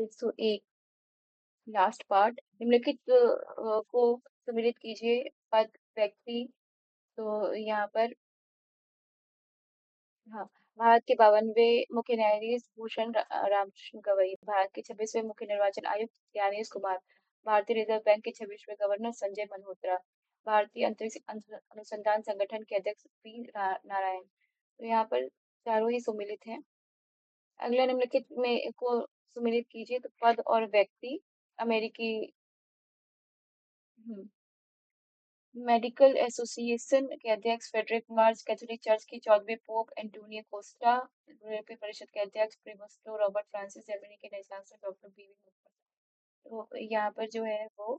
101 last part निम्नलिखित को सम्मिलित कीजिए पद व्यक्ति। तो यहाँ पर हाँ, भारत के 52वें मुख्य न्यायाधीश भूषण रामकृष्ण गवई, भारत के 26वें मुख्य निर्वाचन आयुक्त ज्ञानेश कुमार, भारतीय रिजर्व बैंक के 26वें गवर्नर संजय मल्होत्रा, भारतीय अंतरिक्ष अनुसंधान संगठन के अध्यक्ष पी नारायण। तो यहाँ पर चारों ही सम्मिलित हैं। अगला निम्नलिखित में को सम्मिलित कीजिए। तो पद और व्यक्ति अमेरिकी मेडिकल एसोसिएशन के अध्यक्ष फ्रेडरिक मार्च, कैथोलिक चर्च के 14वें पोप एंटोनियो कोस्टा, यूरोपीय परिषद के अध्यक्ष प्रीमोस्टो रॉबर्ट फ्रांसिस, जर्मनी के नए चांसलर डॉक्टर बीवी मुखर्जी। तो यहाँ पर जो है वो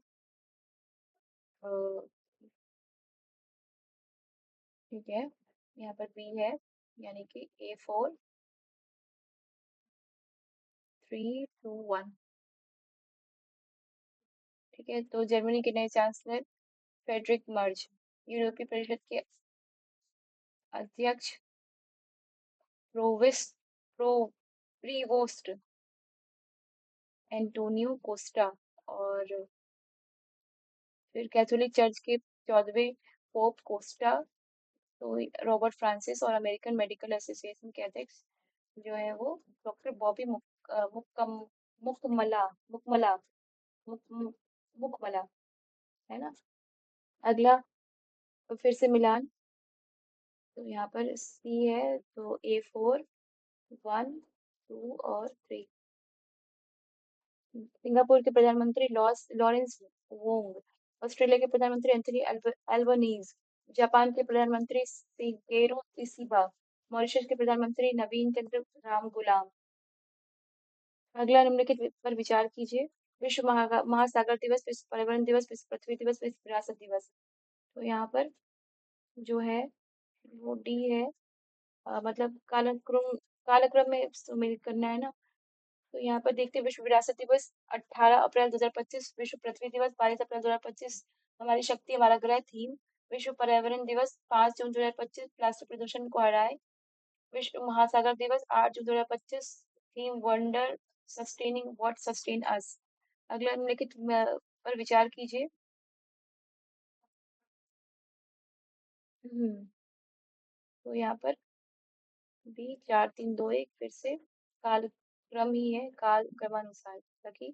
अ, ठीक है, यहाँ पर बी है, यानी कि A4 3 2 1। ठीक है, तो जर्मनी के नए चांसलर फ्रेडरिक मर्ज, यूरोपीय परिषद के अध्यक्ष prowess pro Prevost Antonio Costa, और फिर कैथोलिक चर्च के 14वें पोप कोस्टा, तो रॉबर्ट फ्रांसिस, और अमेरिकन मेडिकल एसोसिएशन के अध्यक्ष जो है वो डॉक्टर बॉबी मुकम मुकमला मुकमला मुक, मुकमला, है ना। अगला तो फिर से मिलान। तो यहाँ पर सी है, तो A4 1 2 और 3। सिंगापुर के प्रधानमंत्री लॉरेंस वोंग, ऑस्ट्रेलिया के प्रधानमंत्री एंथनी अल्बनीज, जापान के प्रधानमंत्री शिगेरो इशिबा, मॉरिशस के प्रधानमंत्री नवीन चंद्र राम गुलाम। अगला निम्नलिखित पर विचार कीजिए। विश्व महासागर दिवस, विश्व पर्यावरण दिवस, विश्व पृथ्वी दिवस, विश्व विरासत दिवस। तो यहाँ पर जो है वो डी है, मतलब कालक्रम में सम्मिलित करना है ना। तो यहाँ पर देखते हैं, विश्व विरासत दिवस 18 अप्रैल 2025, विश्व पृथ्वी दिवस 22 अप्रैल 2025, हमारी शक्ति हमारा ग्रह थीम। विश्व पर्यावरण दिवस 5 जून 2025, प्लास्टिक प्रदूषण को हटाएं। विश्व महासागर दिवस 8 जून 2025, theme wonder sustaining what sustain us. अगला निम्नलिखित पर विचार कीजिए। हम्म तो यहाँ पर बी 4 3 2 1 फिर से कालक्रम ही है, काल क्रमानुसार रखी।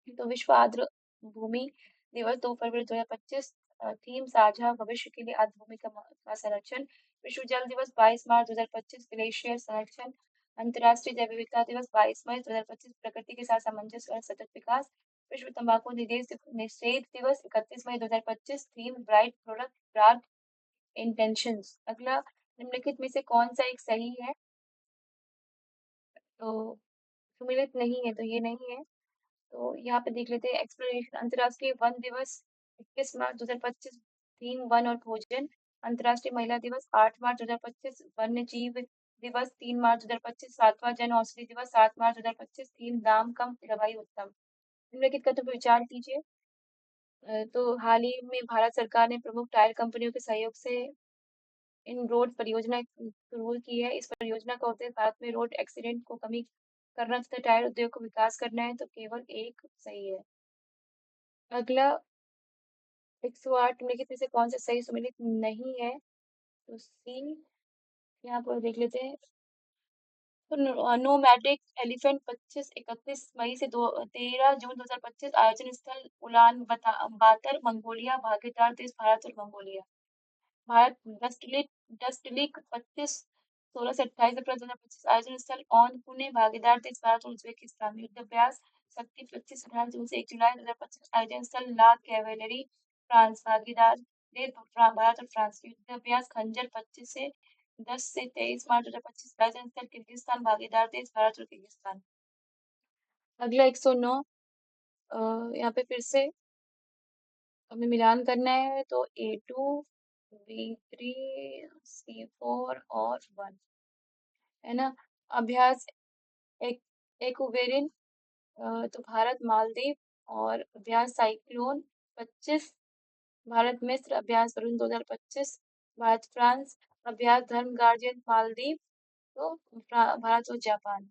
तो विश्व आर्द्र भूमि दिवस 2 फरवरी 2025, थीम साझा भविष्य के लिए आर्द्र भूमि का संरक्षण। विश्व जल दिवस 22 मार्च 2025, ग्लेशियर संरक्षण। अंतर्राष्ट्रीय जैव विविधता दिवस 22 मई 2025, प्रकृति के साथ सामंजस्य और सतत विकास। विश्व तंबाकू निषेध दिवस 31 मई 2025, theme bright product dark intentions. अगला निम्नलिखित में से कौन सा एक सही है। तो सुमिलित नहीं है, तो ये नहीं है। तो यहाँ पे देख लेते हैं एक्सप्लोरेशन। अंतर्राष्ट्रीय वन दिवस 21 मार्च 2025, थीम वन और भोजन। अंतर्राष्ट्रीय महिला दिवस 8 मार्च 2025, वन्य जीव दिवस 3 मार्च 2025, सातवां जन औषधि दिवस 7 मार्च 2025, थीम दाम कम दवाई उत्तम। निम्नलिखित कथनों पर विचार कीजिए। तो हाल ही में भारत सरकार ने प्रमुख टायर कंपनियों के सहयोग से इन रोड परियोजना शुरू की है। इस परियोजना का उद्देश्य भारत में रोड एक्सीडेंट को कमी करना तथा टायर उद्योग को विकास करना है। तो केवल एक सही है। अगला 108 निम्नलिखित में से कौन सा सही सम्मिलित नहीं है। तो सी, यहाँ पर देख लेते हैं। तो नोमैडिक एलिफेंट 25-31 मई से 13 जून 2025, आयोजन स्थल उलान बातर मंगोलिया, भागीदार देश भारत और मंगोलिया। भारत डस्टलिक 16 से 28 अप्रैल 2025, आयोजन स्थल ऑन पुणे, भागीदार देश भारत और उज्बेकिस्तान। युद्ध अभ्यास शक्ति 25 से 1 जुलाई 2025, आयोजन स्थल ला कैवेलरी, फ्रांस, भागीदार देश भारत और फ्रांस। युद्ध अभ्यास खंजर 25 से 10 से 23 मार्च 2025, आयोजन स्थल किर्गिस्तान, भागीदार देश भारत और किर्गिस्तान। अगला 109, यहाँ पे फिर से हमें मिलान करना है। तो A2 B3 C4 और 1, है ना। अभ्यास एक एक्वेरिन, तो भारत मालदीव, और अभ्यास साइक्लोन 25, भारत मिस्र, अभ्यास वरुण 2025, भारत फ्रांस, अभ्यास धर्म गार्जियन मालदीव, तो भारत और जापान,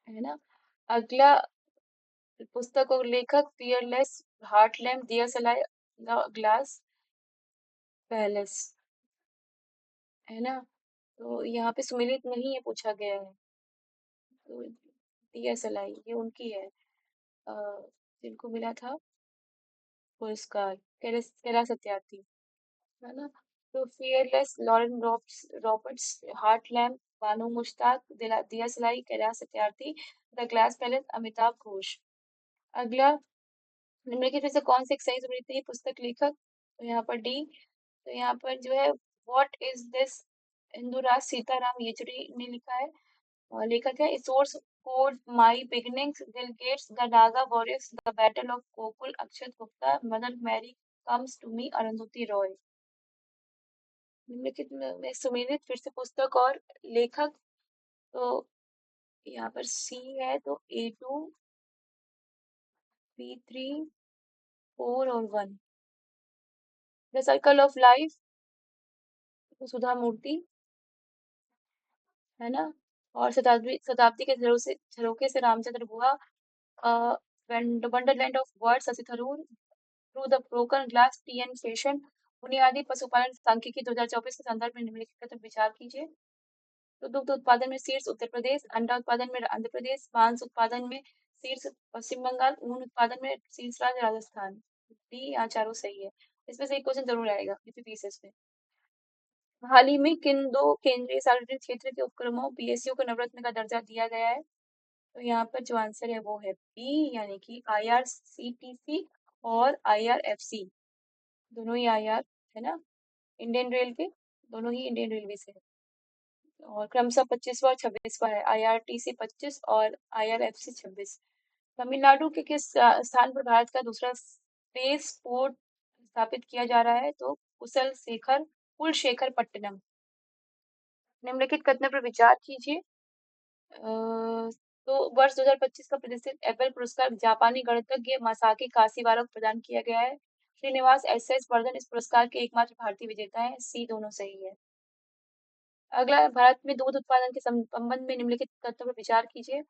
है ना। अगला पुस्तक और लेखक फियरलेस, हार्टलैम, डीएसएलआई, ग्लास पैलेस, है ना? तो यहाँ पे सुमेलित नहीं है पूछा गया है। तो डीएसएलआई ये उनकी है, जिनको मिला था पुरस्कार, कैलाश सत्यार्थी, है ना? तो fearless, Lauren Roberts, heart lamp, Banu Mushtaq, DSLI, Kailash Satyarthi, the glass palace, Amitav Ghosh. अगला, निम्नलिखित में से कौन से एक सही सुमेलित है पुस्तक लेखक? तो यहाँ पर डी। तो यहाँ पर जो है what is this, Induraj Sitaram Yechury ने लिखा है। लेखक है source code, my beginnings, Bill Gates, the Naga warriors, the battle of Gokul, Akshat Gupta, mother Mary comes to me, Arundhati Roy. निम्नलिखित में सुमेलित फिर से पुस्तक और लेखक, तो यहाँ पर सी है, तो A2, B3, 4 और 1। The circle of life, Sudha Murty, है ना? और शताब्दी शताब्दी के झरोखे से Ramchandra Guha, wonderland of words, Shashi Tharoor, through the broken glass, TN Seshan, बुनियादी पशुपालन सांख्यिकी 2024 के संदर्भ में निम्नलिखित पर विचार कीजिए। तो दुग्ध उत्पादन में शीर्ष उत्तर प्रदेश, अंडा उत्पादन में आंध्र प्रदेश, मांस उत्पादन में शीर्ष पश्चिम बंगाल, ऊन उत्पादन में शीर्ष राज्य राजस्थान। डी, यहाँ चारों सही है। इसमें से एक क्वेश्चन जरूर आएगा यूपीपीएससी में। हाल ही में किन दो केंद्रीय सार्वजनिक क्षेत्र के उपक्रमों PSU को नवरत्न का दर्जा दिया गया है? तो यहाँ पर जो आंसर है वो है बी, यानी कि IRCTC और IRFC, दोनों ही IR है ना, इंडियन रेल के, दोनों ही इंडियन रेलवे से है। और क्रमशः 25वां और 26वां है, IRTC 25 और IRFC 26। तमिलनाडु के किस स्थान पर भारत का दूसरा स्पेस पोर्ट स्थापित किया जा रहा है? तो कुलशेखर पट्टनम। निम्नलिखित कथन पर विचार कीजिए। तो वर्ष 2025 का प्रतिष्ठित एबेल पुरस्कार जापानी गणितज्ञ मासाकी काशीवारा को प्रदान किया गया है। श्रीनिवास SS वर्धन इस पुरस्कार के एकमात्र भारतीय विजेता हैं। सी, दोनों सही है। अगला, भारत में दूध उत्पादन के संबंध में निम्नलिखित तथ्यों पर विचार कीजिए।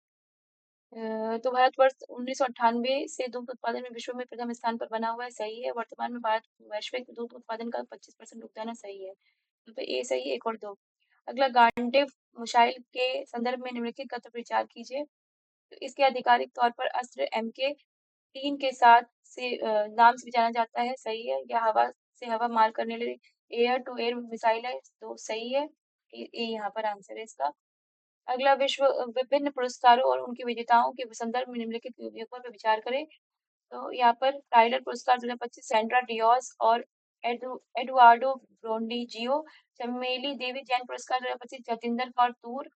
तो भारत वर्ष 1998 से दूध उत्पादन में विश्व में प्रथम स्थान पर बना हुआ है। सही है। वर्तमान में भारत वैश्विक दूध उत्पादन का 25% योगदान है। सही है। तो ए सही है, 1 और 2। अगला, गांडेव मिसाइल के संदर्भ में निम्नलिखित तथ्य पर विचार कीजिए। तो इसके आधिकारिक तौर पर अस्त्र MK3 के साथ से नाम से भी जाना जाता है। सही है। यह हवा से हवा मार करने वाली एयर टू एयर मिसाइल है। तो सही है। ये यहाँ पर आंसर है इसका। अगला, विभिन्न पुरस्कारों और उनके विजेताओं के संदर्भ में निम्नलिखित विवेकों पर विचार करें। तो यहाँ पर टाइलर पुरस्कार 2025 सैंड्रा डियोस और एडुआर्डो ब्रोंडिजियो। चमेली देवी जैन पुरस्कार 2025 जतिंदर कौर तूर।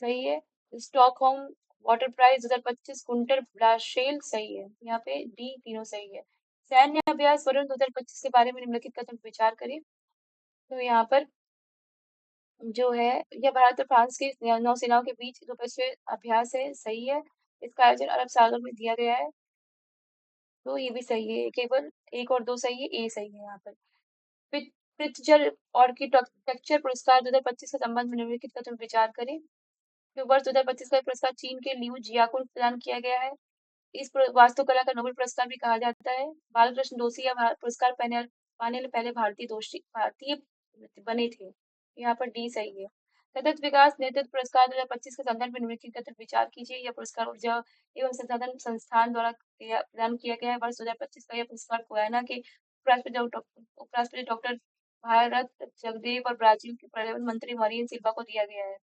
सही है। Stockholm water prize 2025 Gunter Bloschl. सही है। यहाँ पे डी, तीनों सही है। सैन्य अभ्यास वरुण 2025 के बारे में निम्नलिखित कथन पर विचार करें। तो यहाँ पर जो है, यह भारत और फ्रांस की नौसेनाओं के बीच द्विपक्षीय अभ्यास है। सही है। इसका आयोजन अरब सागर में दिया गया है। तो ये भी सही है। केवल 1 और 2 सही है, ए सही है यहाँ पर। प्रित्जर आर्किटेक्चर पुरस्कार 2025 के संबंध में निम्नलिखित कथन पर विचार करें। तो वर्ष 2025 का पुरस्कार चीन के लियू जियाकुन को प्रदान किया गया है। इस वास्तुकला का नोबेल पुरस्कार भी कहा जाता है। बालकृष्ण दोषी या पुरस्कार पाने वाले पहले भारतीय बने थे। यहाँ पर डी सही है। सतत विकास नेतृत्व पुरस्कार 2025 के संदर्भ में निम्नलिखित कथन विचार कीजिए। यह पुरस्कार ऊर्जा एवं संसाधन संस्थान द्वारा प्रदान किया गया है। वर्ष 2025 का यह पुरस्कार गुयाना के उपराष्ट्रपति डॉक्टर भारत जगदेव और ब्राजील के पर्यावरण मंत्री मरीन सिल्वा को दिया गया है।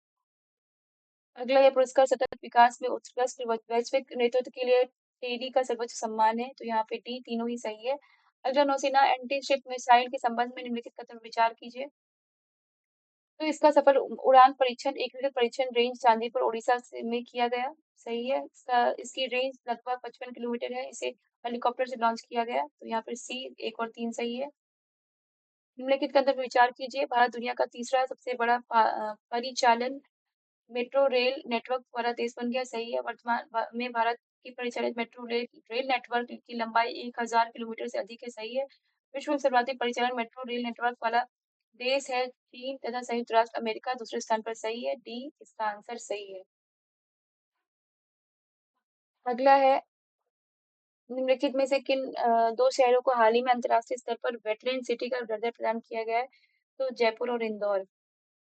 अगला, यह पुरस्कार सतत विकास में उत्कृष्ट वैश्विक नेतृत्व के लिए टेडी का सर्वोच्च सम्मान है। तो यहाँ पे डी, तीनों ही सही है। अगला, नौसेना एंटी शिप मिसाइल के संबंध में निम्नलिखित कथन विचार कीजिए। तो इसका सफल उड़ान परीक्षण एकीकृत परीक्षण रेंज चांदीपुर उड़ीसा में किया गया। सही है। इसकी रेंज लगभग 55 किलोमीटर है। इसे हेलीकॉप्टर से लॉन्च किया गया। तो यहाँ पर सी, 1 और 3 सही है। निम्नलिखित कथन पर विचार कीजिए। भारत दुनिया का तीसरा सबसे बड़ा परिचालन मेट्रो रेल नेटवर्क वाला देश बन गया। सही है। वर्तमान में भारत की परिचालित मेट्रो रेल नेटवर्क की लंबाई 1000 किलोमीटर से अधिक है। सही है। विश्व में सर्वाधिक परिचालन मेट्रो रेल नेटवर्क वाला देश है चीन तथा संयुक्त राष्ट्र अमेरिका दूसरे स्थान पर। सही है। डी, इसका आंसर सही है। अगला है, निम्नलिखित में से किन दो शहरों को हाल ही में अंतर्राष्ट्रीय स्तर पर वेटलैंड सिटी का दर्जा प्रदान किया गया है? तो जयपुर और इंदौर।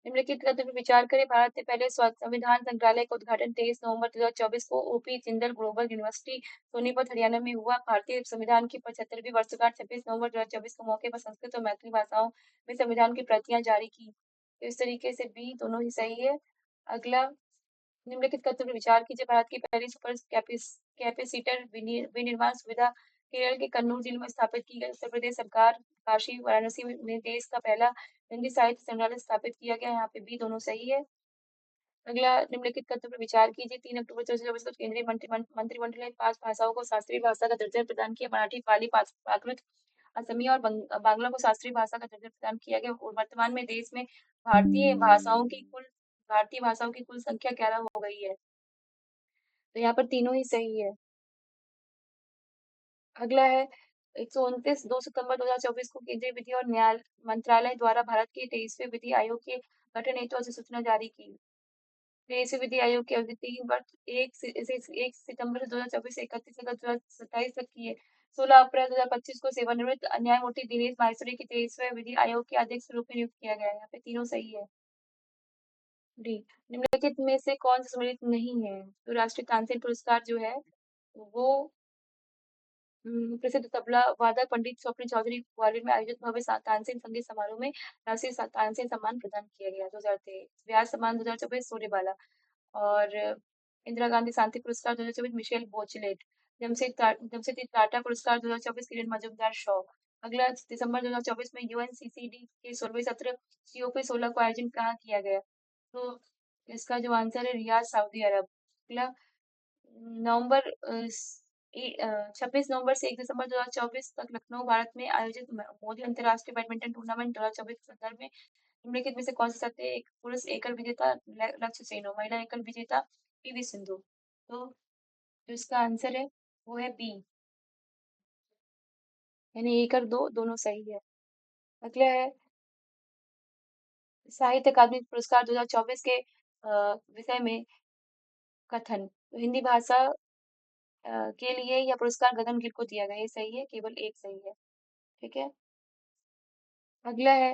निम्नलिखित कथन पर विचार करें। भारत ने पहले संविधान संग्रहालय का उद्घाटन 23 नवंबर 2024 को OP Jindal global university Sonipat Haryana में हुआ। भारतीय संविधान की 75वीं वर्षगांठ 26 नवंबर 2024 के मौके पर संस्कृत और मैथिली भाषाओं में संविधान की प्रतियां जारी की। तो इस तरीके से बी दोनों ही सही है। अगला, निम्नलिखित कथन पर विचार कीजिए। भारत की पहली सुपर कैपेसिटर विनिर्माण सुविधा केरल के कन्नूर जिले में स्थापित की गई। उत्तर प्रदेश सरकार काशी वाराणसी में देश का पहला हिंदी साहित्य संग्रहालय स्थापित किया गया। यहाँ पे भी दोनों सही है। अगला, निम्नलिखित कथन पर विचार कीजिए। 3 अक्टूबर 2024 को केंद्रीय मंत्रिमंडल ने 5 भाषाओं को शास्त्रीय भाषा का दर्जा प्रदान किया। मराठी, पाली, प्राकृत, असमिया और बांग्ला को शास्त्रीय भाषा का दर्जा प्रदान किया गया। और वर्तमान में देश में भारतीय भाषाओं की कुल संख्या 11 हो गई है। तो यहाँ पर तीनों ही सही है। अगला है, 129 2 सितंबर 2024 को केंद्रीय विधि और न्याय मंत्रालय द्वारा भारत के 23वें विधि आयोग के गठन हेतु अधिसूचना जारी की। 23वें विधि आयोग की अवधि 3 वर्ष 1 सितंबर 2024 से 31 अगस्त 2027 तक की है। 16 अप्रैल 2025 को सेवानिवृत्त न्यायमूर्ति दिनेश माहेश्वरी की 23वें विधि आयोग के अध्यक्ष के रूप में नियुक्त किया गया है। यहाँ पे तीनों सही है। डी, निम्नलिखित में से कौन सा सम्मिलित नहीं है? तो राष्ट्रीय तानसेन पुरस्कार जो है वो प्रसिद्ध तबला वादक पंडित स्वप्न चौधरी ग्वालियर में आयोजित भव्य तानसेन संगीत समारोह में राष्ट्रीय तानसेन सम्मान प्रदान किया गया 2023। व्यास सम्मान 2024 सूर्यबाला। और इंदिरा गांधी शांति पुरस्कार 2024 मिशेल बोचलेट। जमशेदजी टाटा पुरस्कार 2024 किरण मजूमदार शॉ। अगला, दिसंबर 2024 में यूएनसीसीडी के 16वें सत्र सीओपी 16 को आयोजन कहाँ किया गया? तो इसका जो आंसर है रियाद, सऊदी अरब। अगला, नवंबर 26 नवंबर से 1 दिसंबर 2024 तक लखनऊ भारत में आयोजित मोदी अंतर्राष्ट्रीय बैडमिंटन टूर्नामेंट 2024 के संदर्भ में निम्नलिखित में से कौन सा सत्य? एक पुरुष एकल विजेता लक्ष्य सेन, महिला एकल विजेता पीवी सिंधु। तो जो इसका आंसर है वो है बी, यानी एक और दो दोनों सही है। अगला है, साहित्य अकादमी पुरस्कार 2024 के विषय में कथन। तो हिंदी भाषा के लिए यह पुरस्कार गगन गिल को दिया गया। ये सही है, केवल एक सही है। ठीक है। अगला है,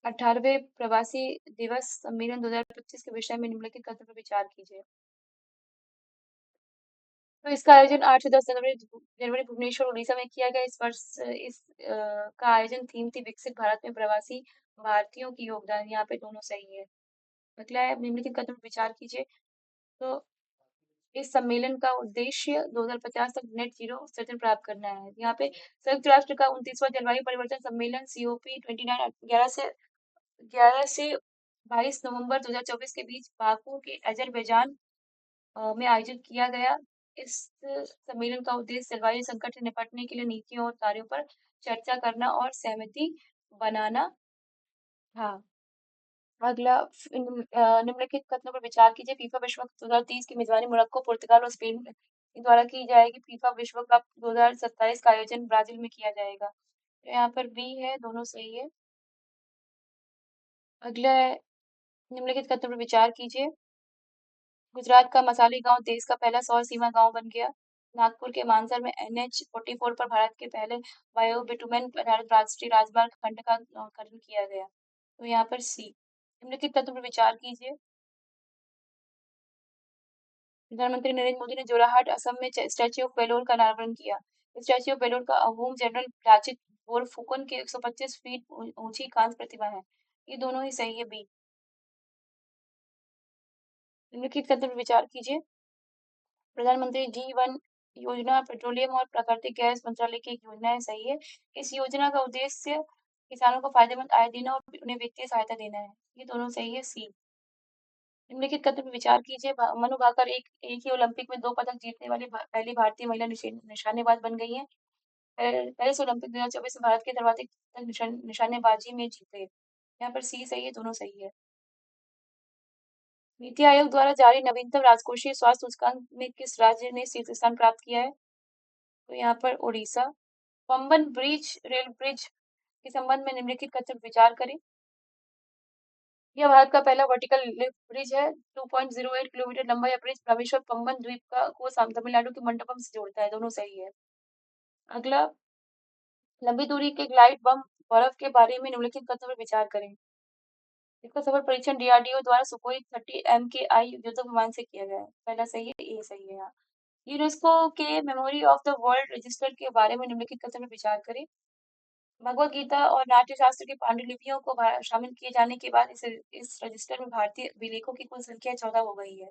18वें प्रवासी दिवस सम्मेलन 2025 के विषय में निम्नलिखित कथन पर विचार कीजिए। तो इसका आयोजन 8 से 10 जनवरी भुवनेश्वर उड़ीसा में किया गया। इस वर्ष का आयोजन थीम थी विकसित भारत में प्रवासी भारतीयों की योगदान। यहाँ पे दोनों सही है। अगला है, निम्नलिखित कथन पर विचार कीजिए। तो इस सम्मेलन का उद्देश्य 2050 तक नेट जीरो उत्सर्जन प्राप्त करना है। यहाँ पे संयुक्त राष्ट्र का 29वां जलवायु परिवर्तन सम्मेलन COP 29 11 से 22 नवंबर 2024 के बीच बाकू के अजरबैजान में आयोजित किया गया। इस सम्मेलन का उद्देश्य जलवायु संकट से निपटने के लिए नीतियों और कार्यों पर चर्चा करना और सहमति बनाना था। अगला, निम्नलिखित कथनों पर विचार कीजिए। फीफा विश्व कप 2030 की मेजबानी मोरक्को, पुर्तगाल और स्पेन द्वारा की जाएगी। फीफा विश्व कप 2027 का आयोजन ब्राजील में किया जाएगा। तो यहाँ पर बी है, दोनों सही है। अगला है, निम्नलिखित कथनों पर विचार कीजिए। गुजरात का मसाली गांव देश का पहला सौर सीमा गांव बन गया। नागपुर के मानसर में NH 44 पर भारत के पहले बायो बिटुमेन आधारित राष्ट्रीय राजमार्ग खंड का नामकरण किया गया। तो यहाँ पर सी। निम्नलिखित तत्व पर विचार कीजिए। प्रधानमंत्री नरेंद्र मोदी ने जोरहाट असम में स्टैच्यू ऑफ वेलोर का अनावरण किया। स्टैच्यू ऑफ वेलोर का अहोम जनरल लाचित बोरफुकन की 125 फीट ऊंची कांस्य प्रतिमा है। ये दोनों ही सही है, बी। निम्नलिखित तत्व पर विचार कीजिए। प्रधानमंत्री G1 योजना पेट्रोलियम और प्राकृतिक गैस मंत्रालय की एक योजना है। सही है। इस योजना का उद्देश्य किसानों को फायदेमंद आय देना और उन्हें वित्तीय सहायता देना है। ये दोनों सही है, सी। निम्नलिखित कथन पर विचार कीजिए। मनु भाकर एक ही ओलंपिक में 2 पदक जीतने वाली पहली भारतीय महिला निशानेबाज बन गई हैं। पेरिस ओलंपिक 2024 में भारत के सर्वाधिक पदक निशानेबाजी में जीते। यहाँ पर सी सही है, दोनों सही है। नीति आयोग द्वारा जारी नवीनतम राजकोषीय स्वास्थ्य सूचकांक में किस राज्य ने शीर्ष स्थान प्राप्त किया है? तो यहाँ पर Orissa. Pamban bridge rail bridge के संबंध में निम्नलिखित कथन पर विचार करें। यह भारत का पहला वर्टिकल लिफ्ट ब्रिज है। 2.08 किलोमीटर लंबा यह ब्रिज रामेश्वरम पम्बन द्वीप को तमिलनाडु के मंडपम से जोड़ता है। दोनों सही है। अगला, लंबी दूरी के ग्लाइड बम बर्फ के बारे में निम्नलिखित कथनों पर विचार करें। इसका सफल परीक्षण डीआरडीओ द्वारा सुखोई 30 MKI युद्धक विमान से किया गया है। पहला सही है, ए सही है यहाँ। यूनेस्को के memory of the world register के बारे में निम्नलिखित कथन में विचार करें। भगवत गीता और नाट्य शास्त्र की पांडुलिपियों को शामिल किए जाने के बाद इस रजिस्टर में भारतीय अभिलेखों की कुल संख्या 14 हो गई है।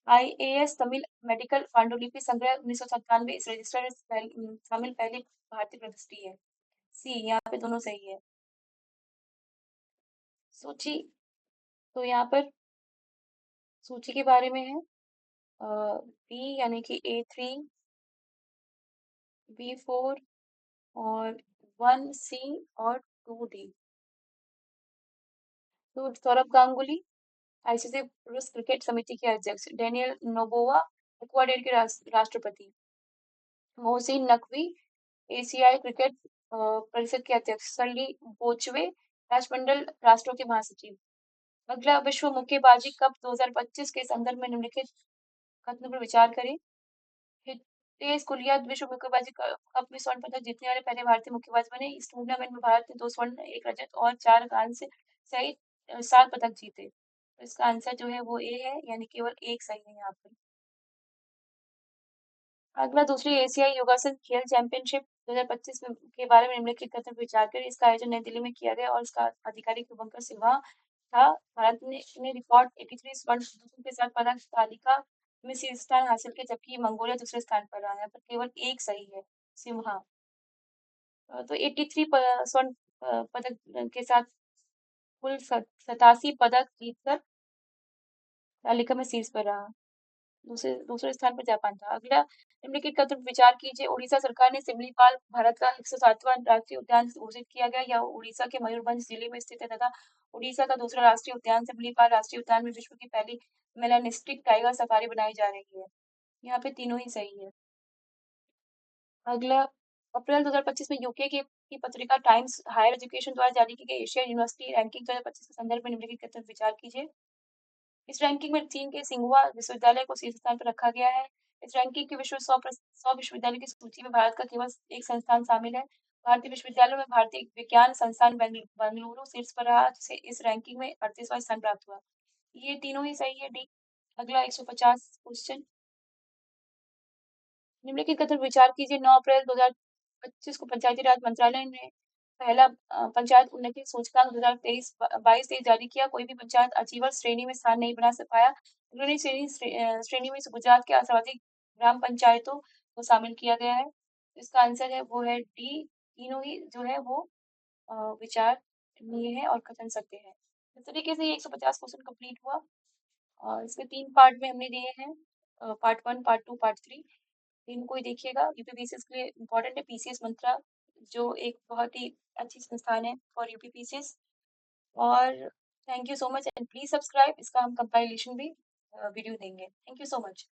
IAS तमिल मेडिकल पांडुलिपि संग्रह 1997 इस रजिस्टर में शामिल पहली भारतीय प्रविष्टि है। सी, यहाँ पे दोनों सही है। सूची, तो यहाँ पर सूची के बारे में है बी यानी कि A3, B4 और 1C और 2D। तो सौरभ गांगुली आईसीसी पुरुष क्रिकेट समिति के अध्यक्ष, डेनियल नोबोवा इक्वाडोर के राष्ट्रपति, मोहसिन नकवी एशियाई क्रिकेट परिषद के अध्यक्ष, सरली बोचवे राष्ट्रमंडल राष्ट्रों के महासचिव। अगला, विश्व मुक्केबाजी कप 2025 के संदर्भ में निम्नलिखित कथनों पर विचार करें। हितेश गुलिया विश्व मुक्केबाजी कप में स्वर्ण पदक जीतने वाले पहले भारतीय मुक्केबाज बने। इस टूर्नामेंट में भारत ने 2 स्वर्ण, 1 रजत और 4 कांस्य सहित 7 पदक जीते। तो इसका आंसर जो है वो ए है, यानी केवल एक सही है यहाँ पर। अगला, दूसरी एशियाई योगासन खेल चैंपियनशिप 2025 के बारे में निम्नलिखित कथन पर विचार करें। इसका आयोजन नई दिल्ली में किया गया और इसका आधिकारिक शुभंकर सिन्हा था। भारत ने रिकॉर्ड 83 स्वर्ण पदकों के साथ पदक तालिका में शीर्ष स्थान हासिल किया, जबकि मंगोलिया दूसरे स्थान पर रहा है। पर केवल एक सही है, सिम्हा। तो 83 स्वर्ण पदक के साथ कुल 87 पदक जीतकर तालिका में शीर्ष पर रहा। दूसरे दूसरे स्थान पर जापान था। अगला, निम्नलिखित कथन पर विचार कीजिए। उड़ीसा सरकार ने सिमलीपाल भारत का 107वां राष्ट्रीय उद्यान घोषित किया गया। यह उड़ीसा के मयूरभंज जिले में स्थित है तथा उड़ीसा का दूसरा राष्ट्रीय उद्यान। सिमलीपाल राष्ट्रीय उद्यान में विश्व की पहली मेलानिस्टिक टाइगर सफारी बनाई जा रही है। यहाँ पे तीनों ही सही है। अगला, अप्रैल 2025 में यूके की पत्रिका टाइम्स हायर एजुकेशन द्वारा जारी की गई एशिया यूनिवर्सिटी रैंकिंग 2025 के संदर्भ में निम्नलिखित कथन पर विचार कीजिए। इस रैंकिंग में चीन के सिंघुआ विश्वविद्यालय को शीर्ष स्थान पर रखा गया है। इस रैंकिंग के विश्व 100 विश्वविद्यालय की सूची में भारत का केवल एक संस्थान शामिल है। भारतीय विश्वविद्यालयों में भारतीय विज्ञान संस्थान बेंगलुरु शीर्ष पर रहा, जिसे इस रैंकिंग में 38वां स्थान प्राप्त हुआ। ये तीनों ही सही है, डी। अगला, 150 क्वेश्चन। निम्नलिखित कथन पर विचार कीजिए। 9 अप्रैल 2025 को पंचायती राज मंत्रालय ने पहला पंचायत उन्नति सूचकांक 2023-22 जारी किया। कोई भी पंचायत अचीवर श्रेणी में स्थान नहीं बना पाया। अग्रणी श्रेणी में गुजरात के सर्वाधिक ग्राम पंचायतों को शामिल किया गया है। इसका आंसर है वो है डी। तीनों ही जो है वो विचारणीय है और कथन सत्य है। इस तरीके से ये 150 क्वेश्चन कंप्लीट हुआ और इसके 3 पार्ट में हमने दिए हैं, पार्ट 1, पार्ट 2, पार्ट 3। इनको ही देखिएगा। यूपीपीसीएस के लिए इम्पोर्टेंट है पीसीएस मंत्रा, जो एक बहुत ही अच्छी संस्थान है फॉर यूपीपीसीएस। और thank you so much and please subscribe. इसका हम कंपाइलेशन भी वीडियो देंगे। Thank you so much.